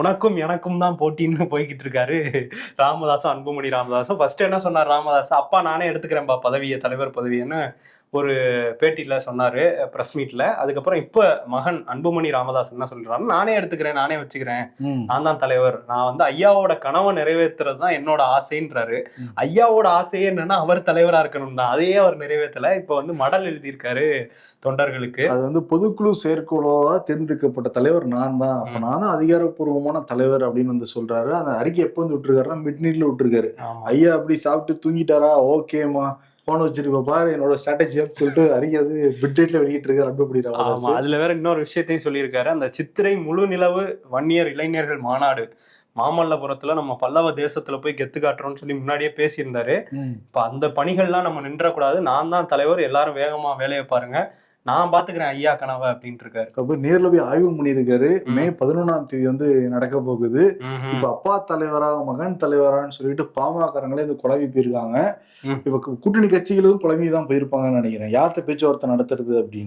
உனக்கும் எனக்கும் தான் போட்டின்னு போய்கிட்டு இருக்காரு ராமதாசும், அன்புமணி ராமதாசும். ஃபர்ஸ்ட் என்ன சொன்னார் ராமதாஸ், அப்பா நானே எடுத்துக்கிறேன்பா பதவியை, தலைவர் பதவின்னு ஒரு பேட்டியில சொன்னாரு, பிரஸ் மீட்ல. அதுக்கப்புறம் இப்ப மகன் அன்புமணி ராமதாஸ் என்ன சொல்றாரு, நானே எடுத்துக்கிறேன், நானே வச்சுக்கிறேன், நான் தான் தலைவர், நான் வந்து ஐயாவோட கனவை நிறைவேற்றுறது தான் என்னோட ஆசைன்றாரு. ஐயாவோட ஆசையே என்னன்னா அவர் தலைவரா இருக்கணும் தான், அதையே அவர் நிறைவேற்றல. இப்ப வந்து மடல் எழுதியிருக்காரு தொண்டர்களுக்கு. அது வந்து பொதுக்குழு செயற்குழுவா தேர்ந்தெடுக்கப்பட்ட தலைவர் நான் தான், அப்ப நானும் அதிகாரப்பூர்வமான தலைவர் அப்படின்னு வந்து சொல்றாரு. அந்த அறிக்கை எப்ப வந்து விட்டுருக்காருன்னா மிட் நைட்ல விட்டுருக்காரு. ஐயா அப்படி சாப்பிட்டு தூங்கிட்டாரா, ஓகேமா போன் வச்சிருப்ப பாரு என்னோட ஸ்ட்ராட்டஜின்னு சொல்லிட்டு அறிக்கை வந்து மிட் நைட்ல வெளியிட்டு இருக்காரு அன்புமணி ராமதாஸ். அதுல வேற இன்னொரு விஷயத்தையும் சொல்லியிருக்காரு. அந்த சித்திரை முழு நிலவு வன்னியர் இளைஞர்கள் மாநாடு மாமல்லபுரத்துல நம்ம பல்லவ தேசத்துல போய் கெத்து காட்டுறோம்னு சொல்லி முன்னாடியே பேசியிருந்தாரு. இப்ப அந்த பணிகள்லாம் நம்ம நின்றக்கூடாது, நான் தான் தலைவர், எல்லாரும் வேகமா வேலையை பாருங்க, நான் பாத்துக்கிறேன் ஐயா கனவை அப்படின்ட்டு இருக்காரு. அப்ப நேர்ல போய் ஆய்வு பண்ணியிருக்காரு. மே 11ஆம் தேதி வந்து நடக்க போகுது. இப்ப அப்பா தலைவரா மகன் தலைவரான்னு சொல்லிட்டு பாமகங்களே இந்த குழம்பி போயிருக்காங்க. இப்ப கூட்டணி கட்சிகளும் குழம்பி தான் போயிருப்பாங்கன்னு நினைக்கிறேன். யார்கிட்ட பேச்சுவார்த்தை நடத்துறது அப்படின்னு.